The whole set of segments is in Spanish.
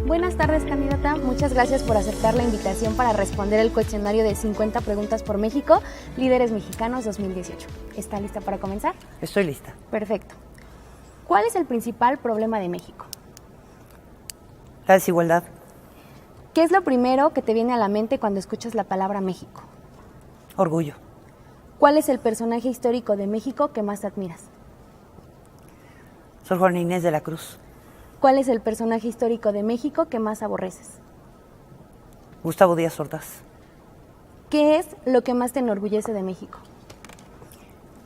Buenas tardes, candidata. Muchas gracias por aceptar la invitación para responder el cuestionario de 50 preguntas por México, Líderes Mexicanos 2018. ¿Está lista para comenzar? Estoy lista. Perfecto. ¿Cuál es el principal problema de México? La desigualdad. ¿Qué es lo primero que te viene a la mente cuando escuchas la palabra México? Orgullo. ¿Cuál es el personaje histórico de México que más admiras? Sor Juana Inés de la Cruz. ¿Cuál es el personaje histórico de México que más aborreces? Gustavo Díaz Ordaz. ¿Qué es lo que más te enorgullece de México?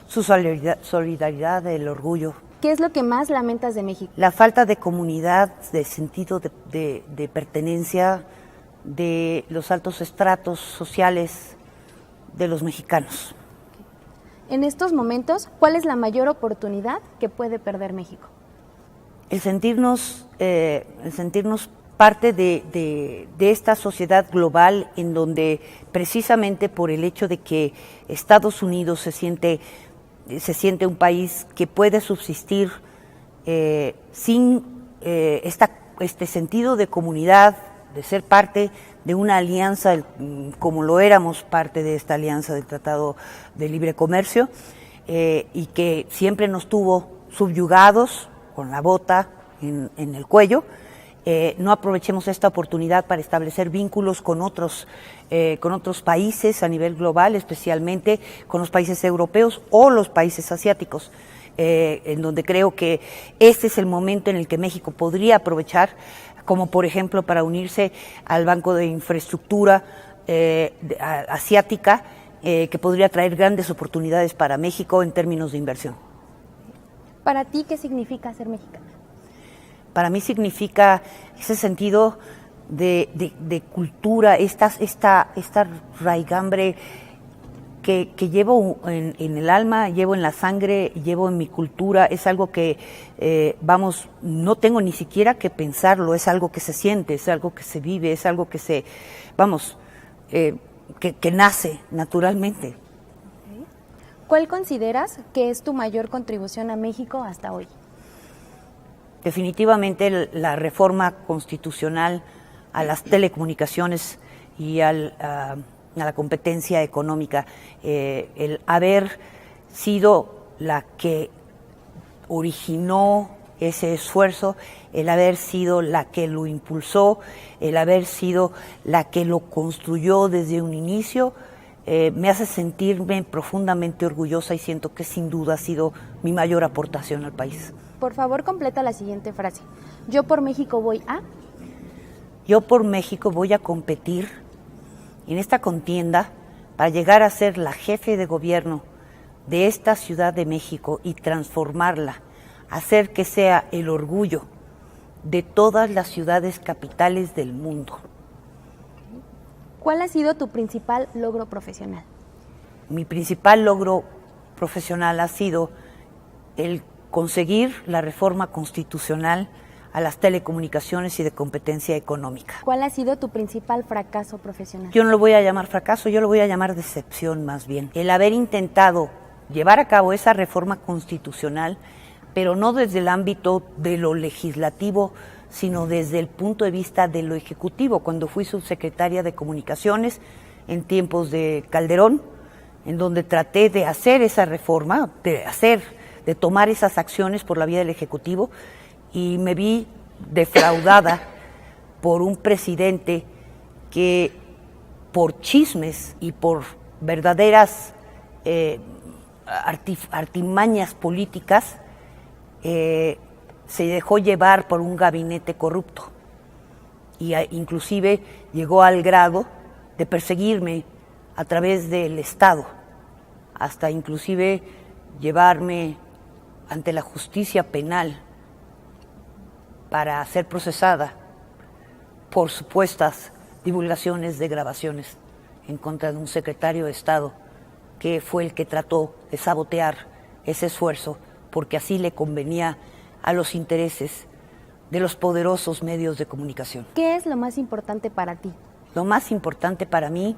Su solidaridad, el orgullo. ¿Qué es lo que más lamentas de México? La falta de comunidad, de sentido de pertenencia de los altos estratos sociales de los mexicanos. En estos momentos, ¿cuál es la mayor oportunidad que puede perder México? El sentirnos parte de esta sociedad global en donde precisamente por el hecho de que Estados Unidos se siente un país que puede subsistir sin este sentido de comunidad, de ser parte de una alianza, como lo éramos parte de esta alianza del Tratado de Libre Comercio, y que siempre nos tuvo subyugados con la bota en el cuello. No aprovechemos esta oportunidad para establecer vínculos con otros países a nivel global, especialmente con los países europeos o los países asiáticos, en donde creo que este es el momento en el que México podría aprovechar, como por ejemplo para unirse al Banco de Infraestructura Asiática, que podría traer grandes oportunidades para México en términos de inversión. ¿Para ti qué significa ser mexicana? Para mí significa ese sentido de cultura, esta raigambre que llevo en el alma, llevo en la sangre, llevo en mi cultura. Es algo que, no tengo ni siquiera que pensarlo, es algo que se siente, es algo que se vive, es algo que que nace naturalmente. ¿Cuál consideras que es tu mayor contribución a México hasta hoy? Definitivamente la reforma constitucional a las telecomunicaciones y a la competencia económica, el haber sido la que originó ese esfuerzo, el haber sido la que lo impulsó, el haber sido la que lo construyó desde un inicio, me hace sentirme profundamente orgullosa y siento que sin duda ha sido mi mayor aportación al país. Por favor, completa la siguiente frase. Yo por México voy a... Yo por México voy a competir en esta contienda para llegar a ser la jefe de gobierno de esta Ciudad de México y transformarla, hacer que sea el orgullo de todas las ciudades capitales del mundo. ¿Cuál ha sido tu principal logro profesional? Mi principal logro profesional ha sido el conseguir la reforma constitucional a las telecomunicaciones y de competencia económica. ¿Cuál ha sido tu principal fracaso profesional? Yo no lo voy a llamar fracaso, yo lo voy a llamar decepción más bien. El haber intentado llevar a cabo esa reforma constitucional, pero no desde el ámbito de lo legislativo, sino desde el punto de vista de lo ejecutivo. Cuando fui subsecretaria de Comunicaciones en tiempos de Calderón, en donde traté de hacer esa reforma, de tomar esas acciones por la vía del Ejecutivo, y me vi defraudada por un presidente que por chismes y por verdaderas artimañas políticas se dejó llevar por un gabinete corrupto y inclusive llegó al grado de perseguirme a través del Estado, hasta inclusive llevarme ante la justicia penal para ser procesada por supuestas divulgaciones de grabaciones en contra de un secretario de Estado que fue el que trató de sabotear ese esfuerzo porque así le convenía a los intereses de los poderosos medios de comunicación. ¿Qué es lo más importante para ti? Lo más importante para mí,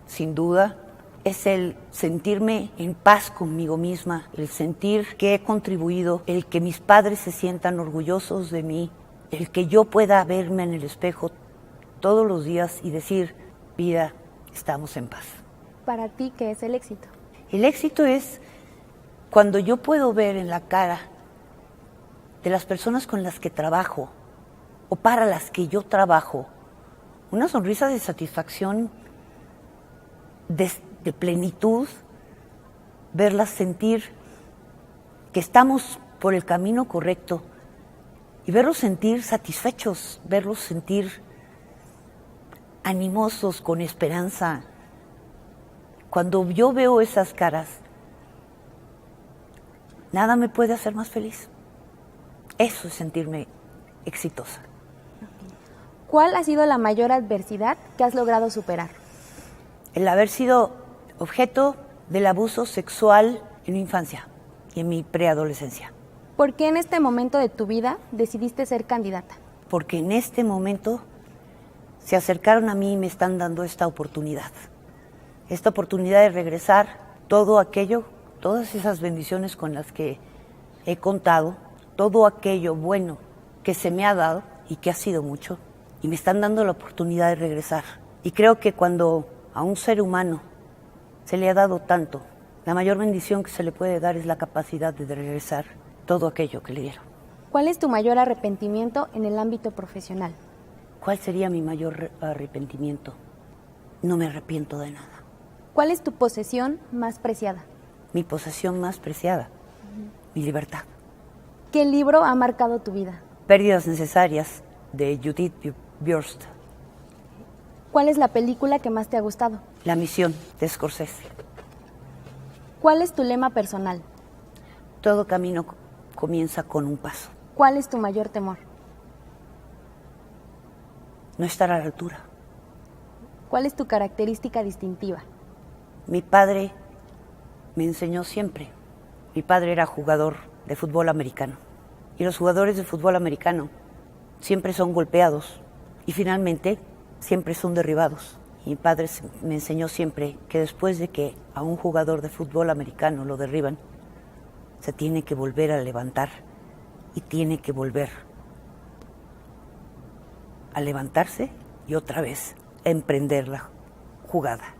sin duda, es el sentirme en paz conmigo misma, el sentir que he contribuido, el que mis padres se sientan orgullosos de mí, el que yo pueda verme en el espejo todos los días y decir, vida, estamos en paz. Para ti, ¿qué es el éxito? El éxito es cuando yo puedo ver en la cara de las personas con las que trabajo o para las que yo trabajo una sonrisa de satisfacción, de plenitud, verlas sentir que estamos por el camino correcto y verlos sentir satisfechos, verlos sentir animosos, con esperanza. Cuando yo veo esas caras, nada me puede hacer más feliz. Eso es sentirme exitosa. ¿Cuál ha sido la mayor adversidad que has logrado superar? El haber sido objeto del abuso sexual en mi infancia y en mi preadolescencia. ¿Por qué en este momento de tu vida decidiste ser candidata? Porque en este momento se acercaron a mí y me están dando esta oportunidad de regresar todo aquello, todas esas bendiciones con las que he contado, todo aquello bueno que se me ha dado y que ha sido mucho, y me están dando la oportunidad de regresar. Y creo que cuando a un ser humano se le ha dado tanto, la mayor bendición que se le puede dar es la capacidad de regresar todo aquello que le dieron. ¿Cuál es tu mayor arrepentimiento en el ámbito profesional? ¿Cuál sería mi mayor arrepentimiento? No me arrepiento de nada. ¿Cuál es tu posesión más preciada? Mi posesión más preciada, mi libertad. ¿Qué libro ha marcado tu vida? Pérdidas necesarias, de Judith Björst. ¿Cuál es la película que más te ha gustado? La misión, de Scorsese. ¿Cuál es tu lema personal? Todo camino comienza con un paso. ¿Cuál es tu mayor temor? No estar a la altura. ¿Cuál es tu característica distintiva? Mi padre me enseñó siempre. Mi padre era jugador de fútbol americano. Y los jugadores de fútbol americano siempre son golpeados y finalmente siempre son derribados. Y mi padre me enseñó siempre que después de que a un jugador de fútbol americano lo derriban, se tiene que volver a levantar y tiene que volver a levantarse y otra vez a emprender la jugada.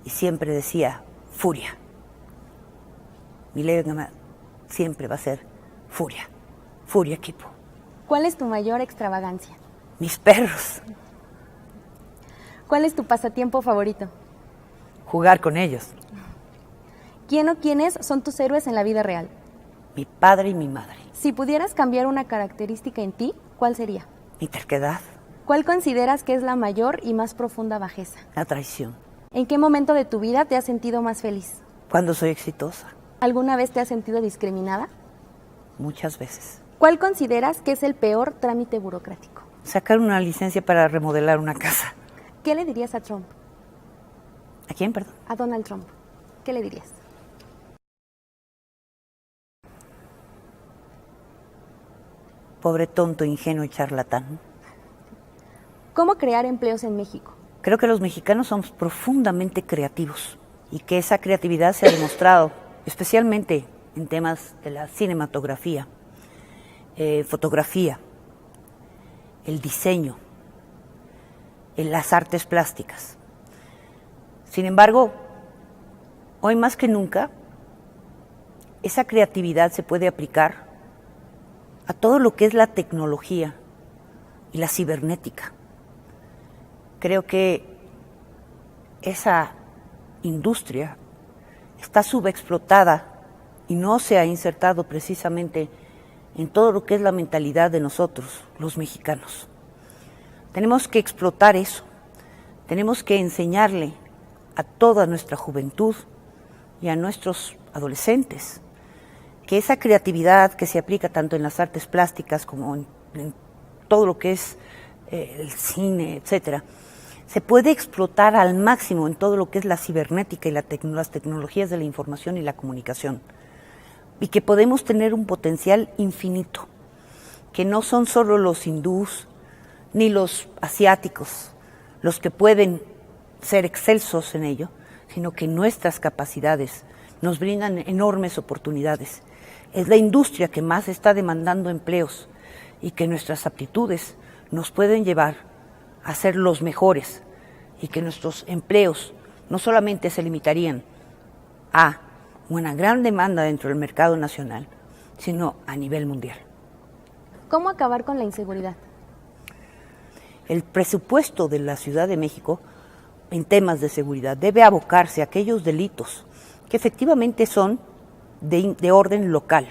Y siempre decía, furia. Mi lema siempre va a ser furia, furia equipo. ¿Cuál es tu mayor extravagancia? Mis perros. ¿Cuál es tu pasatiempo favorito? Jugar con ellos. ¿Quién o quiénes son tus héroes en la vida real? Mi padre y mi madre. Si pudieras cambiar una característica en ti, ¿cuál sería? Mi terquedad. ¿Cuál consideras que es la mayor y más profunda bajeza? La traición. ¿En qué momento de tu vida te has sentido más feliz? Cuando soy exitosa. ¿Alguna vez te has sentido discriminada? Muchas veces. ¿Cuál consideras que es el peor trámite burocrático? Sacar una licencia para remodelar una casa. ¿Qué le dirías a Trump? ¿A quién, perdón? A Donald Trump. ¿Qué le dirías? Pobre tonto, ingenuo y charlatán. ¿Cómo crear empleos en México? Creo que los mexicanos somos profundamente creativos y que esa creatividad se ha demostrado, especialmente en temas de la cinematografía, fotografía, el diseño, en las artes plásticas. Sin embargo, hoy más que nunca, esa creatividad se puede aplicar a todo lo que es la tecnología y la cibernética. Creo que esa industria está subexplotada y no se ha insertado precisamente en todo lo que es la mentalidad de nosotros, los mexicanos. Tenemos que explotar eso, tenemos que enseñarle a toda nuestra juventud y a nuestros adolescentes que esa creatividad que se aplica tanto en las artes plásticas como en todo lo que es el cine, etcétera, se puede explotar al máximo en todo lo que es la cibernética y las tecnologías de la información y la comunicación, y que podemos tener un potencial infinito, que no son solo los hindús ni los asiáticos los que pueden ser excelsos en ello, sino que nuestras capacidades nos brindan enormes oportunidades. Es la industria que más está demandando empleos y que nuestras aptitudes nos pueden llevar a ser los mejores y que nuestros empleos no solamente se limitarían a una gran demanda dentro del mercado nacional, sino a nivel mundial. ¿Cómo acabar con la inseguridad? El presupuesto de la Ciudad de México en temas de seguridad debe abocarse a aquellos delitos que efectivamente son de orden local.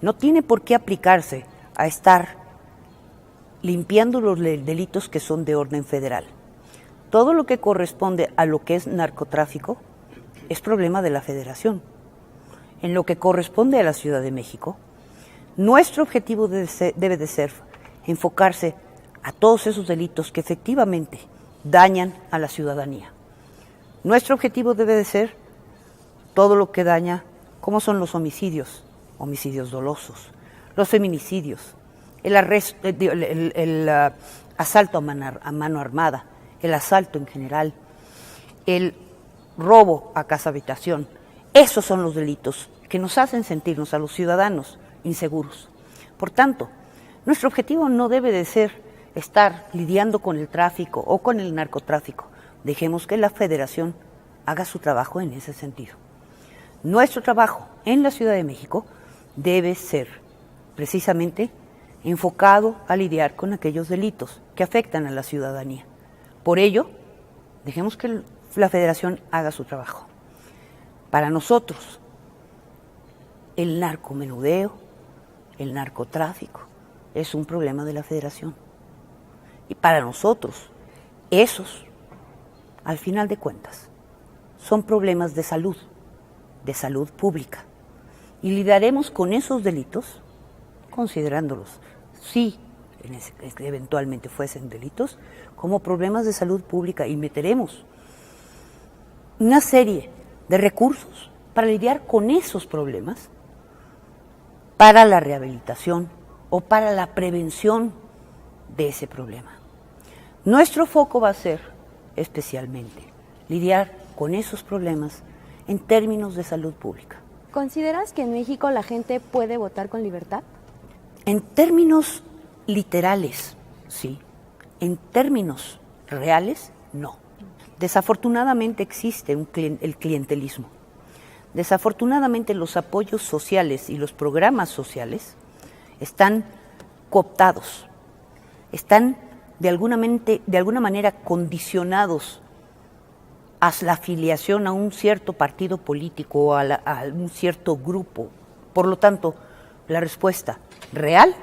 No tiene por qué aplicarse a estar limpiando los delitos que son de orden federal. Todo lo que corresponde a lo que es narcotráfico es problema de la Federación. En lo que corresponde a la Ciudad de México, nuestro objetivo debe de ser enfocarse a todos esos delitos que efectivamente dañan a la ciudadanía. Nuestro objetivo debe de ser todo lo que daña, como son los homicidios dolosos, los feminicidios, el asalto a mano armada, el asalto en general, el robo a casa habitación. Esos son los delitos que nos hacen sentirnos a los ciudadanos inseguros. Por tanto, nuestro objetivo no debe de ser estar lidiando con el tráfico o con el narcotráfico. Dejemos que la Federación haga su trabajo en ese sentido. Nuestro trabajo en la Ciudad de México debe ser precisamente enfocado a lidiar con aquellos delitos que afectan a la ciudadanía. Por ello, dejemos que la Federación haga su trabajo. Para nosotros, el narcomenudeo, el narcotráfico, es un problema de la Federación. Y para nosotros, esos, al final de cuentas, son problemas de salud pública. Y lidiaremos con esos delitos, considerándolos, si eventualmente fuesen delitos, como problemas de salud pública, y meteremos una serie de recursos para lidiar con esos problemas, para la rehabilitación o para la prevención de ese problema. Nuestro foco va a ser especialmente lidiar con esos problemas en términos de salud pública. ¿Consideras que en México la gente puede votar con libertad? En términos literales, sí. En términos reales, no. Desafortunadamente existe el clientelismo. Desafortunadamente los apoyos sociales y los programas sociales están cooptados, están de alguna manera condicionados a la afiliación a un cierto partido político o a un cierto grupo. Por lo tanto, la respuesta real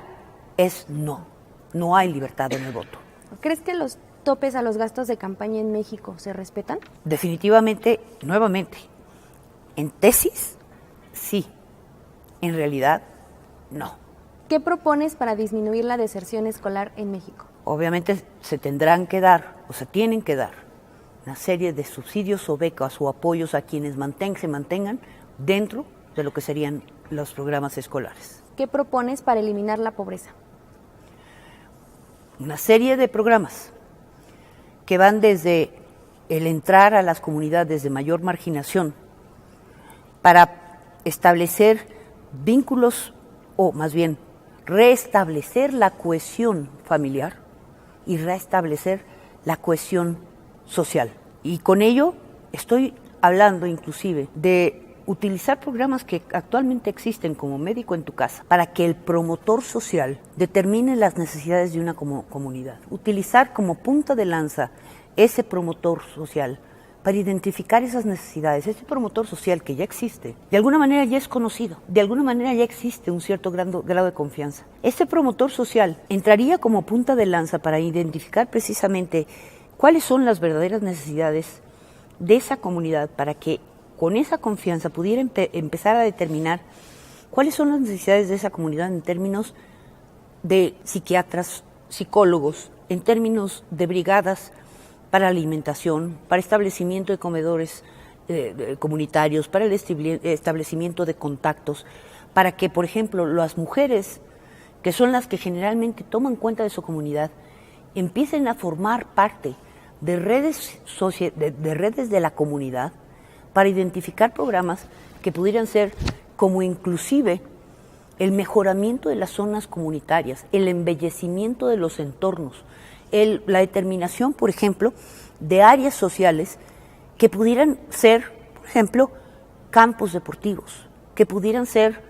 es no. No hay libertad en el voto. ¿Crees que los topes a los gastos de campaña en México se respetan? Definitivamente, nuevamente, en tesis, sí. En realidad, no. ¿Qué propones para disminuir la deserción escolar en México? Obviamente se tendrán que dar, o se tienen que dar, una serie de subsidios o becas o apoyos a quienes se mantengan dentro de lo que serían los programas escolares. ¿Qué propones para eliminar la pobreza? Una serie de programas que van desde el entrar a las comunidades de mayor marginación para establecer vínculos, o más bien restablecer la cohesión familiar y restablecer la cohesión social. Y con ello estoy hablando inclusive de utilizar programas que actualmente existen como Médico en tu Casa para que el promotor social determine las necesidades de una comunidad. Utilizar como punta de lanza ese promotor social para identificar esas necesidades. Ese promotor social que ya existe, de alguna manera ya es conocido, de alguna manera ya existe un cierto grado de confianza. Ese promotor social entraría como punta de lanza para identificar precisamente cuáles son las verdaderas necesidades de esa comunidad para que con esa confianza pudiera empezar a determinar cuáles son las necesidades de esa comunidad en términos de psiquiatras, psicólogos, en términos de brigadas para alimentación, para establecimiento de comedores comunitarios, para el establecimiento de contactos, para que, por ejemplo, las mujeres, que son las que generalmente toman cuenta de su comunidad, empiecen a formar parte de redes de la comunidad para identificar programas que pudieran ser como inclusive el mejoramiento de las zonas comunitarias, el embellecimiento de los entornos, la determinación, por ejemplo, de áreas sociales que pudieran ser, por ejemplo, campos deportivos, que pudieran ser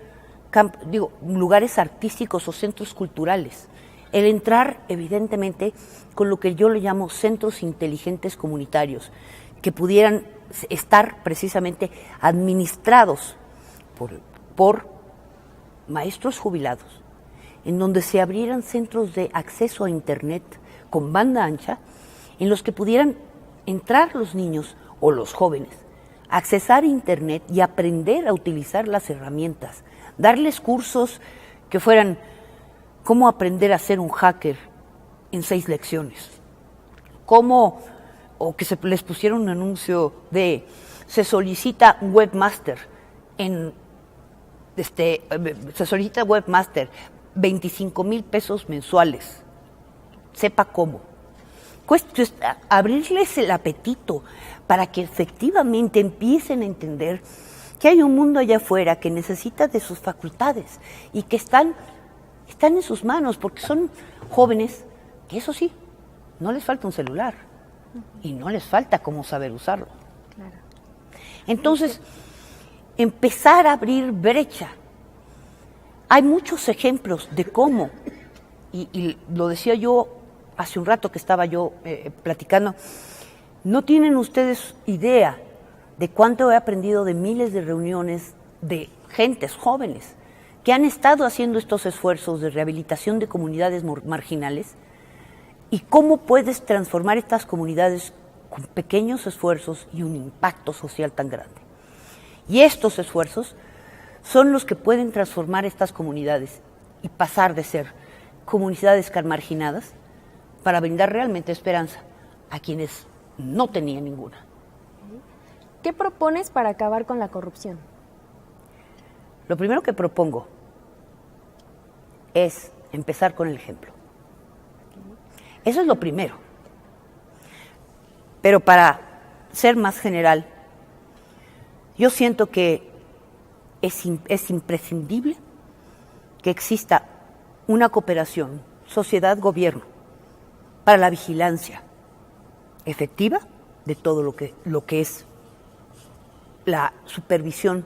lugares artísticos o centros culturales. El entrar, evidentemente, con lo que yo le llamo centros inteligentes comunitarios, que pudieran estar precisamente administrados por maestros jubilados, en donde se abrieran centros de acceso a Internet con banda ancha, en los que pudieran entrar los niños o los jóvenes, accesar Internet y aprender a utilizar las herramientas, darles cursos que fueran cómo aprender a ser un hacker en 6 lecciones, o que se les pusiera un anuncio de se solicita webmaster se solicita webmaster, 25,000 pesos mensuales, sepa cómo. Abrirles el apetito para que efectivamente empiecen a entender que hay un mundo allá afuera que necesita de sus facultades y que están en sus manos, porque son jóvenes que, eso sí, no les falta un celular y no les falta cómo saber usarlo. Claro. Entonces, empezar a abrir brecha. Hay muchos ejemplos de cómo, y lo decía yo hace un rato que estaba yo platicando, no tienen ustedes idea de cuánto he aprendido de miles de reuniones de gentes jóvenes que han estado haciendo estos esfuerzos de rehabilitación de comunidades marginales, y cómo puedes transformar estas comunidades con pequeños esfuerzos y un impacto social tan grande. Y estos esfuerzos son los que pueden transformar estas comunidades y pasar de ser comunidades marginadas para brindar realmente esperanza a quienes no tenían ninguna. ¿Qué propones para acabar con la corrupción? Lo primero que propongo es empezar con el ejemplo. Eso es lo primero. Pero para ser más general, yo siento que es imprescindible que exista una cooperación sociedad-gobierno para la vigilancia efectiva de todo lo que es la supervisión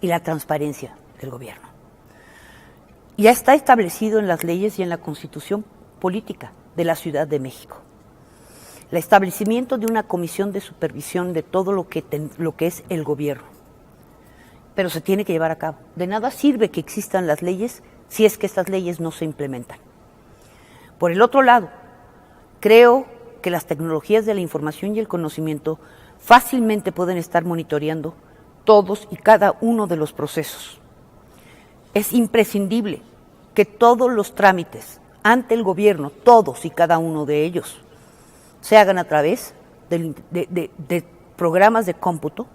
y la transparencia del gobierno. Ya está establecido en las leyes y en la Constitución política de la Ciudad de México el establecimiento de una comisión de supervisión de todo lo que es el gobierno. Pero se tiene que llevar a cabo. De nada sirve que existan las leyes si es que estas leyes no se implementan. Por el otro lado, creo que las tecnologías de la información y el conocimiento fácilmente pueden estar monitoreando todos y cada uno de los procesos. Es imprescindible que todos los trámites ante el gobierno, todos y cada uno de ellos, se hagan a través de programas de cómputo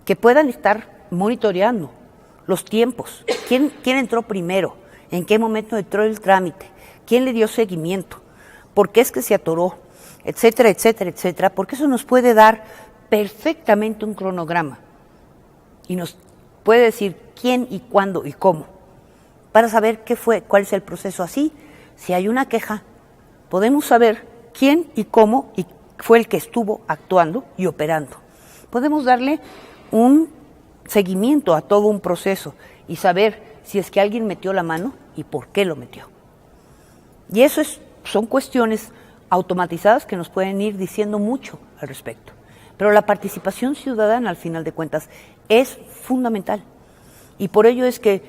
que puedan estar monitoreando los tiempos, quién entró primero, en qué momento entró el trámite, quién le dio seguimiento, por qué es que se atoró, etcétera, etcétera, etcétera, porque eso nos puede dar perfectamente un cronograma y nos puede decir quién y cuándo y cómo, para saber cuál es el proceso. Así, si hay una queja, podemos saber quién y cómo fue el que estuvo actuando y operando. Podemos darle un seguimiento a todo un proceso y saber si es que alguien metió la mano y por qué lo metió. Y eso son cuestiones automatizadas que nos pueden ir diciendo mucho al respecto. Pero la participación ciudadana, al final de cuentas, es fundamental. Y por ello es que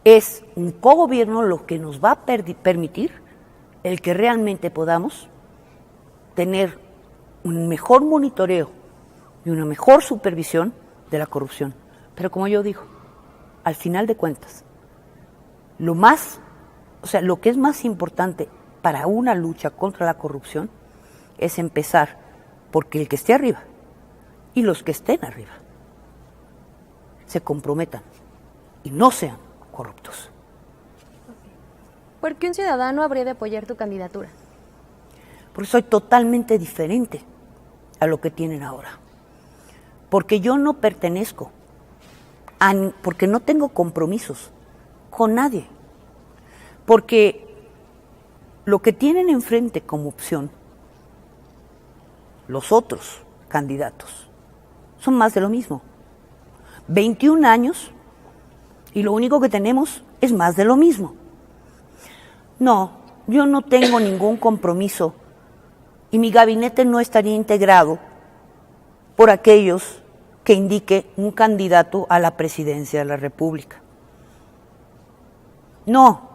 es un cogobierno lo que nos va a permitir el que realmente podamos tener un mejor monitoreo y una mejor supervisión de la corrupción. Pero como yo digo, al final de cuentas, lo que es más importante para una lucha contra la corrupción es empezar porque el que esté arriba y los que estén arriba se comprometan y no sean corruptos. ¿Por qué un ciudadano habría de apoyar tu candidatura? Porque soy totalmente diferente a lo que tienen ahora. Porque yo no pertenezco, porque no tengo compromisos con nadie. Porque lo que tienen enfrente como opción los otros candidatos son más de lo mismo. 21 años y lo único que tenemos es más de lo mismo. No, yo no tengo ningún compromiso y mi gabinete no estaría integrado por aquellos que indique un candidato a la presidencia de la República. No,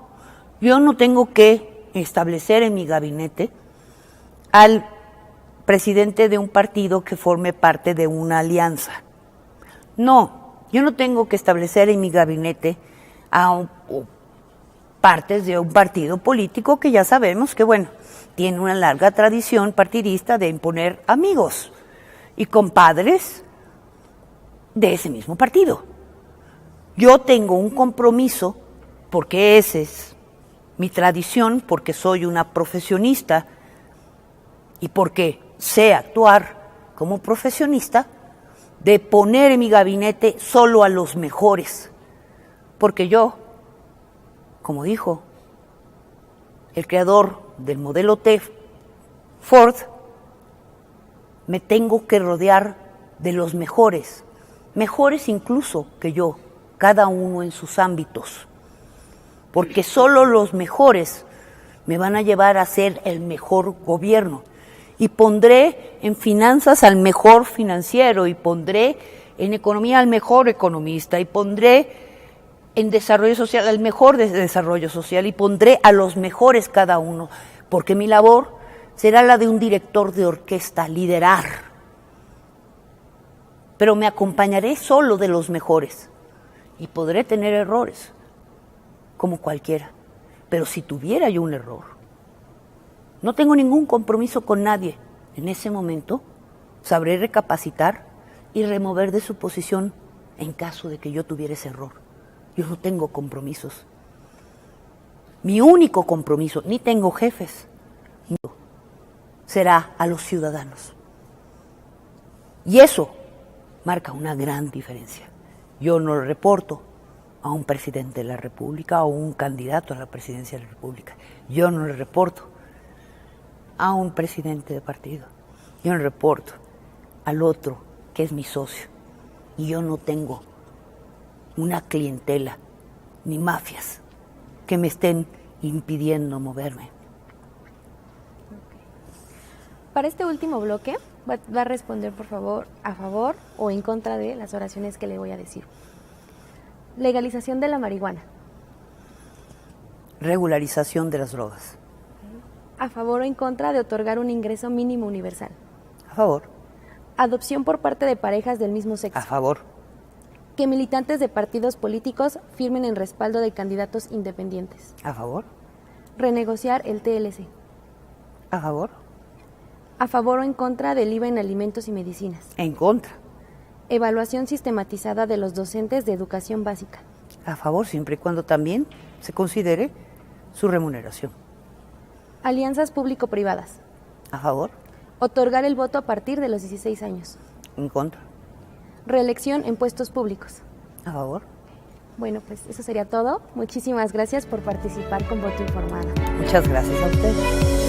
yo no tengo que establecer en mi gabinete al presidente de un partido que forme parte de una alianza. No, yo no tengo que establecer en mi gabinete a partes de un partido político que ya sabemos que, bueno, tiene una larga tradición partidista de imponer amigos y compadres de ese mismo partido. Yo tengo un compromiso, porque esa es mi tradición, porque soy una profesionista y porque sé actuar como profesionista, de poner en mi gabinete solo a los mejores. Porque yo, como dijo el creador del modelo T, Ford, me tengo que rodear de los mejores, mejores incluso que yo, cada uno en sus ámbitos. Porque solo los mejores me van a llevar a ser el mejor gobierno. Y pondré en finanzas al mejor financiero, y pondré en economía al mejor economista, y pondré en desarrollo social al mejor de desarrollo social, y pondré a los mejores cada uno, porque mi labor será la de un director de orquesta, liderar. Pero me acompañaré solo de los mejores, y podré tener errores, como cualquiera. Pero si tuviera yo un error, no tengo ningún compromiso con nadie. En ese momento sabré recapacitar y remover de su posición en caso de que yo tuviera ese error. Yo no tengo compromisos. Mi único compromiso, ni tengo jefes, será a los ciudadanos. Y eso marca una gran diferencia. Yo no le reporto a un presidente de la República o un candidato a la presidencia de la República. Yo no le reporto a un presidente de partido. Yo no reporto al otro que es mi socio. Y yo no tengo una clientela ni mafias que me estén impidiendo moverme. Para este último bloque, va a responder, por favor, a favor o en contra de las oraciones que le voy a decir. Legalización de la marihuana. Regularización de las drogas. A favor o en contra de otorgar un ingreso mínimo universal. A favor. Adopción por parte de parejas del mismo sexo. A favor. Que militantes de partidos políticos firmen en respaldo de candidatos independientes. A favor. Renegociar el TLC. A favor. A favor o en contra del IVA en alimentos y medicinas. En contra. Evaluación sistematizada de los docentes de educación básica. A favor, siempre y cuando también se considere su remuneración. Alianzas público-privadas. A favor. Otorgar el voto a partir de los 16 años. En contra. Reelección en puestos públicos. A favor. Bueno, pues eso sería todo. Muchísimas gracias por participar con Voto Informado. Muchas gracias a ustedes.